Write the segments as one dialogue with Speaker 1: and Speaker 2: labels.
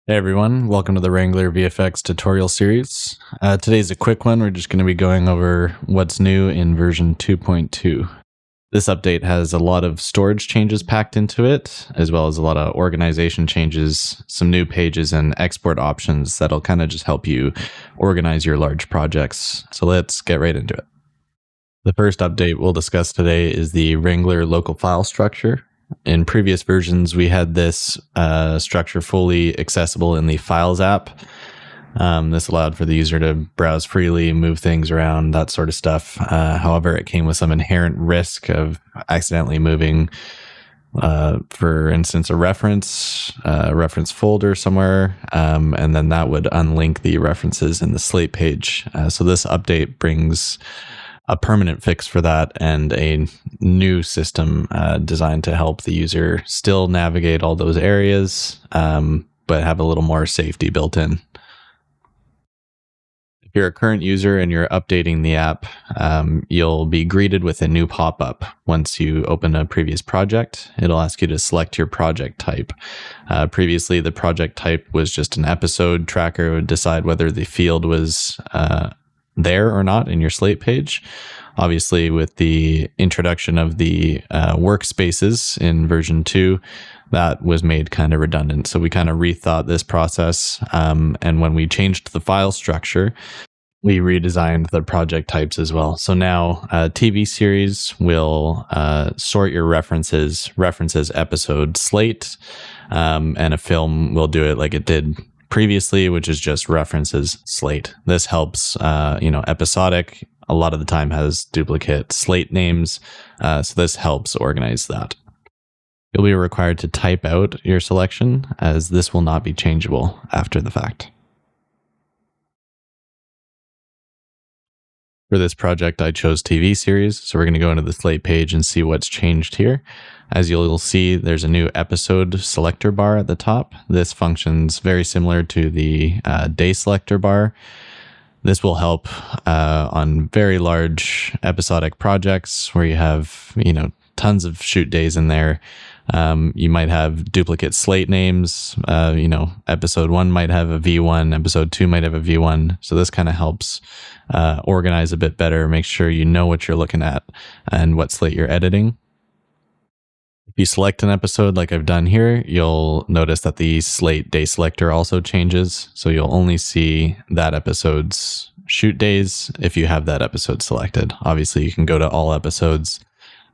Speaker 1: Hey everyone, welcome to the Wrangler VFX tutorial series. Today's a quick one. We're just going to be going over what's new in version 2.2. This update has a lot of storage changes packed into it, as well as a lot of organization changes, some new pages and export options that'll kind of just help you organize your large projects. So let's get right into it. The first update we'll discuss today is the Wrangler local file structure. In previous versions, we had this structure fully accessible in the Files app. This allowed for the user to browse freely, move things around, that sort of stuff. However, it came with some inherent risk of accidentally moving, for instance, a reference folder somewhere, and then that would unlink the references in the slate page. So this update brings a permanent fix for that and a new system designed to help the user still navigate all those areas, but have a little more safety built in. If you're a current user and you're updating the app, you'll be greeted with a new pop-up once you open a previous project. It'll ask you to select your project type. Previously, the project type was just an episode tracker. It would decide whether the field was there or not in your slate page. Obviously, with the introduction of the workspaces in version 2, that was made kind of redundant. So we kind of rethought this process. And when we changed the file structure, we redesigned the project types as well. So now a TV series will sort your references episode slate, and a film will do it like it did previously, which is just references slate. This helps, episodic a lot of the time has duplicate slate names. So this helps organize that. You'll be required to type out your selection, as this will not be changeable after the fact. For this project, I chose TV series. So we're going to go into the slate page and see what's changed here. As you'll see, there's a new episode selector bar at the top. This functions very similar to the day selector bar. This will help on very large episodic projects where you have, tons of shoot days in there. You might have duplicate slate names. Episode 1 might have a V1, episode 2 might have a V1. So this kind of helps organize a bit better, make sure you know what you're looking at and what slate you're editing. If you select an episode like I've done here, you'll notice that the slate day selector also changes. So you'll only see that episode's shoot days if you have that episode selected. Obviously, you can go to all episodes,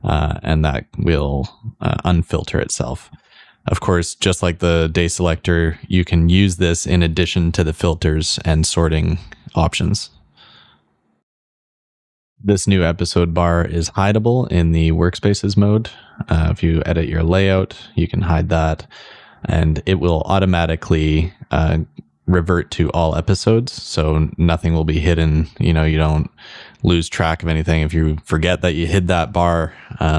Speaker 1: and that will unfilter itself. Of course, just like the day selector, you can use this in addition to the filters and sorting options. This new episode bar is hideable in the workspaces mode. If you edit your layout, you can hide that, and it will automatically revert to all episodes. So nothing will be hidden. You don't lose track of anything. If you forget that you hid that bar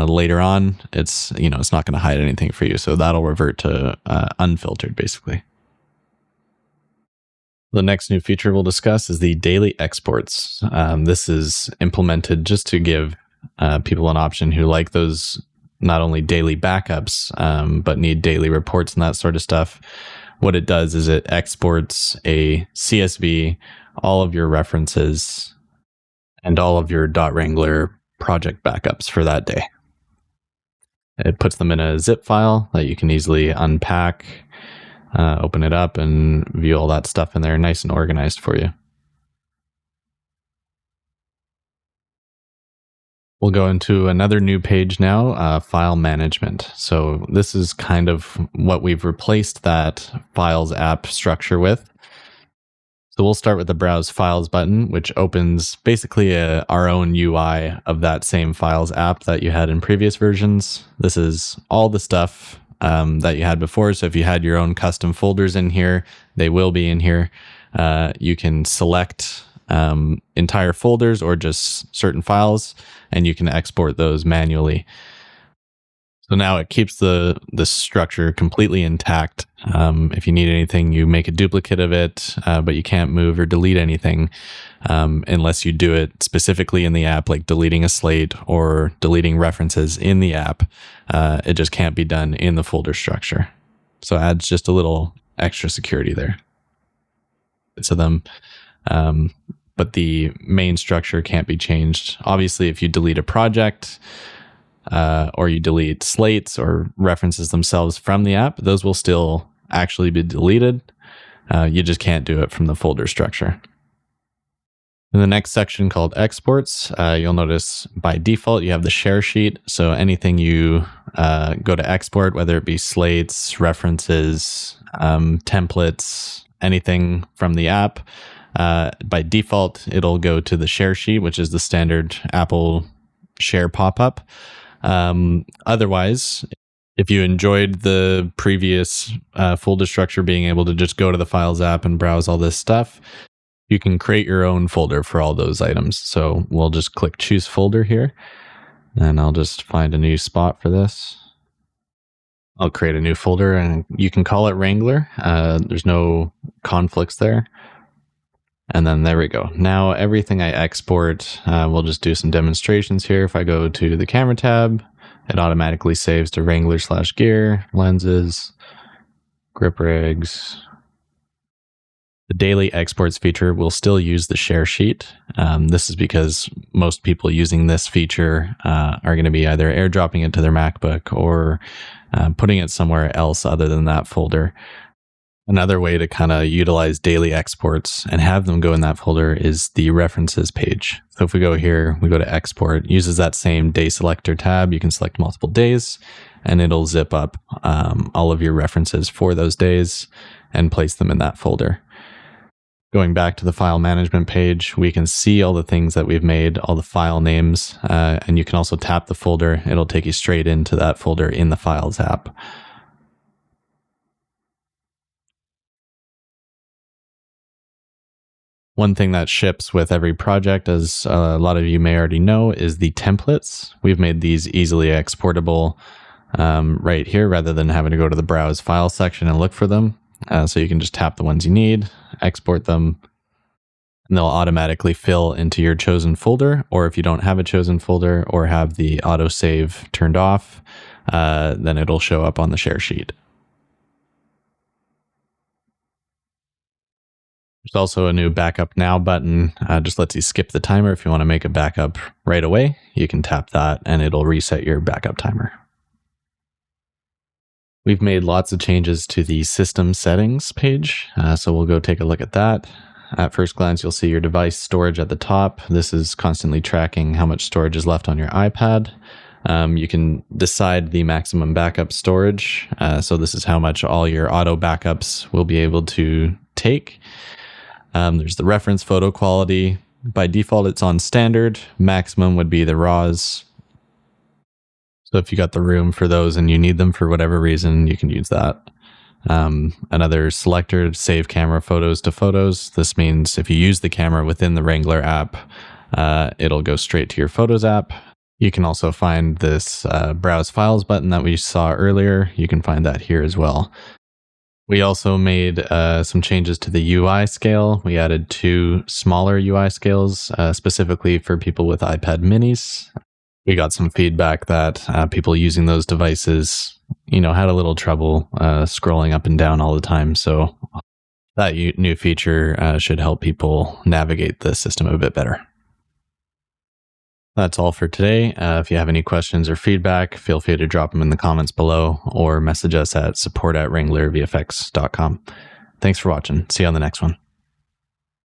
Speaker 1: later on, it's not going to hide anything for you. So that'll revert to unfiltered, basically. The next new feature we'll discuss is the daily exports. This is implemented just to give people an option who like those not only daily backups, but need daily reports and that sort of stuff. What it does is it exports a CSV, all of your references, and all of your .wrangler project backups for that day. It puts them in a zip file that you can easily unpack, open it up, and view all that stuff in there nice and organized for you. We'll go into another new page now, file management. So this is kind of what we've replaced that Files app structure with. So we'll start with the Browse Files button, which opens basically our own UI of that same Files app that you had in previous versions. This is all the stuff that you had before. So if you had your own custom folders in here, they will be in here. You can select entire folders or just certain files, and you can export those manually. So now it keeps the structure completely intact. If you need anything, you make a duplicate of it, but you can't move or delete anything unless you do it specifically in the app, like deleting a slate or deleting references in the app. It just can't be done in the folder structure. So it adds just a little extra security there. So them, but the main structure can't be changed. Obviously, if you delete a project or you delete slates or references themselves from the app, those will still actually be deleted. You just can't do it from the folder structure. In the next section called exports, you'll notice by default you have the share sheet. So anything you go to export, whether it be slates, references, templates, anything from the app, by default it'll go to the share sheet, which is the standard Apple share pop-up. Otherwise, if you enjoyed the previous folder structure, being able to just go to the Files app and browse all this stuff, you can create your own folder for all those items. So we'll just click Choose Folder here, and I'll just find a new spot for this. I'll create a new folder, and you can call it Wrangler. There's no conflicts there. And then there we go. Now everything I export, we'll just do some demonstrations here. If I go to the camera tab, it automatically saves to Wrangler/gear, lenses, grip rigs. The daily exports feature will still use the share sheet. This is because most people using this feature are going to be either airdropping it to their MacBook or putting it somewhere else other than that folder. Another way to kind of utilize daily exports and have them go in that folder is the references page. So if we go here, we go to export, it uses that same day selector tab. You can select multiple days and it'll zip up all of your references for those days and place them in that folder. Going back to the file management page, we can see all the things that we've made, all the file names, and you can also tap the folder. It'll take you straight into that folder in the Files app. One thing that ships with every project, as a lot of you may already know, is the templates. We've made these easily exportable right here rather than having to go to the Browse File section and look for them. So you can just tap the ones you need, export them, and they'll automatically fill into your chosen folder. Or if you don't have a chosen folder or have the autosave turned off, then it'll show up on the share sheet. There's also a new Backup Now button. Just lets you skip the timer. If you want to make a backup right away, you can tap that and it'll reset your backup timer. We've made lots of changes to the system settings page, so we'll go take a look at that. At first glance, you'll see your device storage at the top. This is constantly tracking how much storage is left on your iPad. You can decide the maximum backup storage. So this is how much all your auto backups will be able to take. There's the reference photo quality. By default, it's on standard. Maximum would be the RAWs. So if you got the room for those and you need them for whatever reason, you can use that. Another selector, save camera photos to photos. This means if you use the camera within the Wrangler app, it'll go straight to your Photos app. You can also find this Browse Files button that we saw earlier. You can find that here as well. We also made some changes to the UI scale. We added 2 smaller UI scales, specifically for people with iPad minis. We got some feedback that people using those devices, had a little trouble scrolling up and down all the time. So that new feature should help people navigate the system a bit better. That's all for today. If you have any questions or feedback, feel free to drop them in the comments below or message us at support@wranglervfx.com. Thanks for watching. See you on the next one.